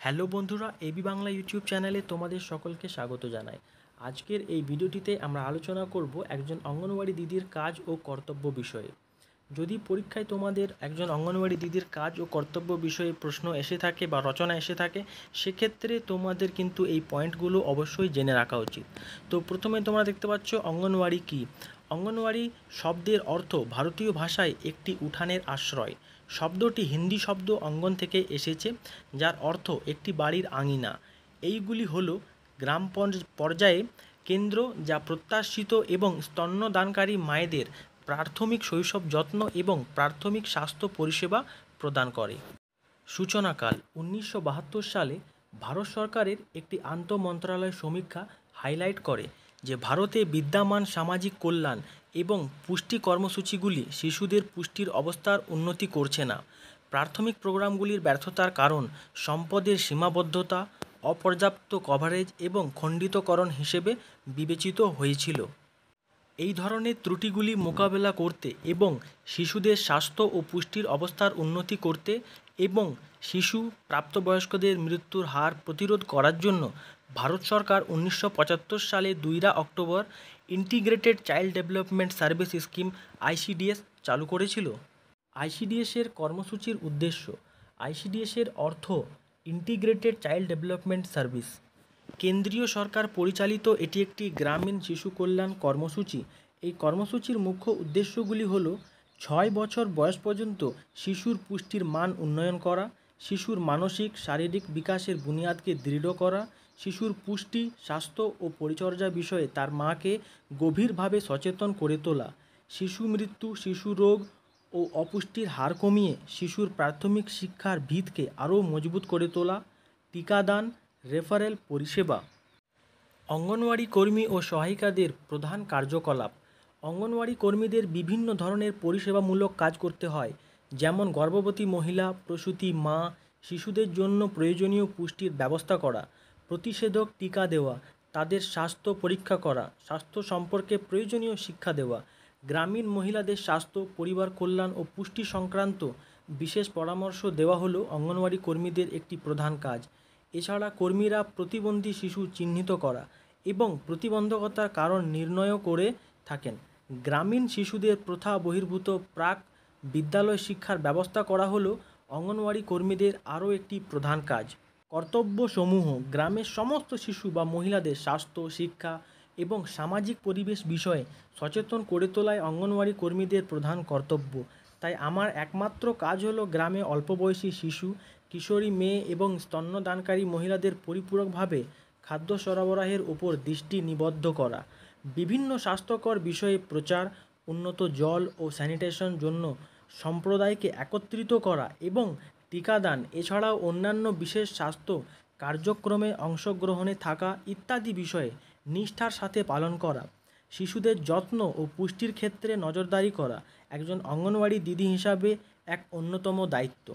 Hello বন্ধুরা, AB Bangla YouTube চ্যানেলে তোমাদের সকলকে স্বাগত জানাই। আজকের এই ভিডিওটিতে আমরা আলোচনা করব একজন অঙ্গনওয়াড়ি দিদির কাজ ও কর্তব্য বিষয়ে। যদি পরীক্ষায় তোমাদের একজন অঙ্গনওয়াড়ি দিদির কাজ ও কর্তব্য বিষয়ে প্রশ্ন এসে থাকে বা রচনা এসে থাকে, সেক্ষেত্রে তোমাদের কিন্তু এই পয়েন্টগুলো অবশ্যই জেনে রাখা উচিত। তো প্রথমে তোমরা দেখতে পাচ্ছ অঙ্গনওয়াড়ি কী। অঙ্গনওয়াড়ি শব্দের অর্থ ভারতীয় ভাষায় একটি উঠানের আশ্রয়। শব্দটি হিন্দি শব্দ অঙ্গন থেকে এসেছে, যার অর্থ একটি বাড়ির আঙিনা। এইগুলি হলো গ্রাম পর্যায়ে কেন্দ্র, যা প্রত্যাশিত এবং স্তন্যদানকারী মায়েদের প্রাথমিক শৈশব যত্ন এবং প্রাথমিক স্বাস্থ্য পরিষেবা প্রদান করে। সূচনাকাল 1972 সালে ভারত সরকারের একটি আন্তঃমন্ত্রণালয় সমীক্ষা হাইলাইট করে যে ভারতে বিদ্যমান সামাজিক কল্যাণ এবং পুষ্টি কর্মসূচিগুলি শিশুদের পুষ্টির অবস্থার উন্নতি করছে না। প্রাথমিক প্রোগ্রামগুলির ব্যর্থতার কারণ সম্পদের সীমাবদ্ধতা, অপর্যাপ্ত কভারেজ এবং খণ্ডিতকরণ হিসেবে বিবেচিত হয়েছিল। এই ধরনের ত্রুটিগুলি মোকাবেলা করতে এবং শিশুদের স্বাস্থ্য ও পুষ্টির অবস্থার উন্নতি করতে এবং শিশু প্রাপ্তবয়স্কদের মৃত্যুর হার প্রতিরোধ করার জন্য ভারত সরকার 1975 সালে 2 October integrated child development service scheme ICDS চালু করেছিল। আইসিডিএসের কর্মসূচির উদ্দেশ্য। আইসিডিএসের অর্থ ইন্টিগ্রেটেড চাইল্ড ডেভেলপমেন্ট সার্ভিস। কেন্দ্রীয় সরকার পরিচালিত এটি একটি গ্রামীণ শিশু কল্যাণ কর্মসূচি। এই কর্মসূচির মুখ্য উদ্দেশ্যগুলি হল 6 বছর বয়স পর্যন্ত শিশুর পুষ্টির মান উন্নয়ন করা, শিশুর মানসিক শারীরিক বিকাশের বুনিয়াদকে দৃঢ় করা, শিশুর পুষ্টি, স্বাস্থ্য ও পরিচর্যা বিষয়ে তার মাকে গভীরভাবে সচেতন করে তোলা, শিশু মৃত্যু, শিশু রোগ ও অপুষ্টির হার কমিয়ে শিশুর প্রাথমিক শিক্ষার ভিতকে আরও মজবুত করে তোলা, টিকাদান, রেফারেল পরিষেবা। অঙ্গনওয়াড়ি কর্মী ও সহায়িকাদের প্রধান কার্যকলাপ। অঙ্গনওয়াড়ি কর্মীদের বিভিন্ন ধরনের পরিষেবামূলক কাজ করতে হয়, যেমন গর্ভবতী মহিলা, প্রসূতি মা, শিশুদের জন্য প্রয়োজনীয় পুষ্টির ব্যবস্থা করা, প্রতিষেধক টিকা দেওয়া, তাদের স্বাস্থ্য পরীক্ষা করা, স্বাস্থ্য সম্পর্কে প্রয়োজনীয় শিক্ষা দেওয়া। গ্রামীণ মহিলাদের স্বাস্থ্য, পরিবার কল্যাণ ও পুষ্টি সংক্রান্ত বিশেষ পরামর্শ দেওয়া হলো অঙ্গনওয়াড়ি কর্মীদের একটি প্রধান কাজ। এছাড়া কর্মীরা প্রতিবন্ধী শিশু চিহ্নিত করা এবং প্রতিবন্ধকতার কারণ নির্ণয় করে থাকেন। গ্রামীণ শিশুদের প্রথা বহির্ভূত প্রাক বিদ্যালয় শিক্ষার ব্যবস্থা করা হলো অঙ্গনওয়াড়ি কর্মীদের আরও একটি প্রধান কাজ। কর্তব্যসমূহ। গ্রামের সমস্ত শিশু বা মহিলাদের স্বাস্থ্য, শিক্ষা এবং সামাজিক পরিবেশ বিষয়ে সচেতন করে তোলাই অঙ্গনওয়াড়ি কর্মীদের প্রধান কর্তব্য। তাই আমার একমাত্র কাজ হলো গ্রামে অল্পবয়সী শিশু, কিশোরী মেয়ে এবং স্তন্যদানকারী মহিলাদের পরিপূরকভাবে খাদ্য সরবরাহের উপর দৃষ্টি নিবদ্ধ করা, বিভিন্ন স্বাস্থ্যকর বিষয়ে প্রচার, উন্নত জল ও স্যানিটেশন জন্য সম্প্রদায়কে একত্রিত করা এবং টিকাদান, এছাড়াও অন্যান্য বিশেষ স্বাস্থ্য কার্যক্রমে অংশগ্রহণে থাকা ইত্যাদি বিষয়ে নিষ্ঠার সাথে পালন করা। শিশুদের যত্ন ও পুষ্টির ক্ষেত্রে নজরদারি করা একজন অঙ্গনওয়াড়ি দিদি হিসাবে এক অন্যতম দায়িত্ব।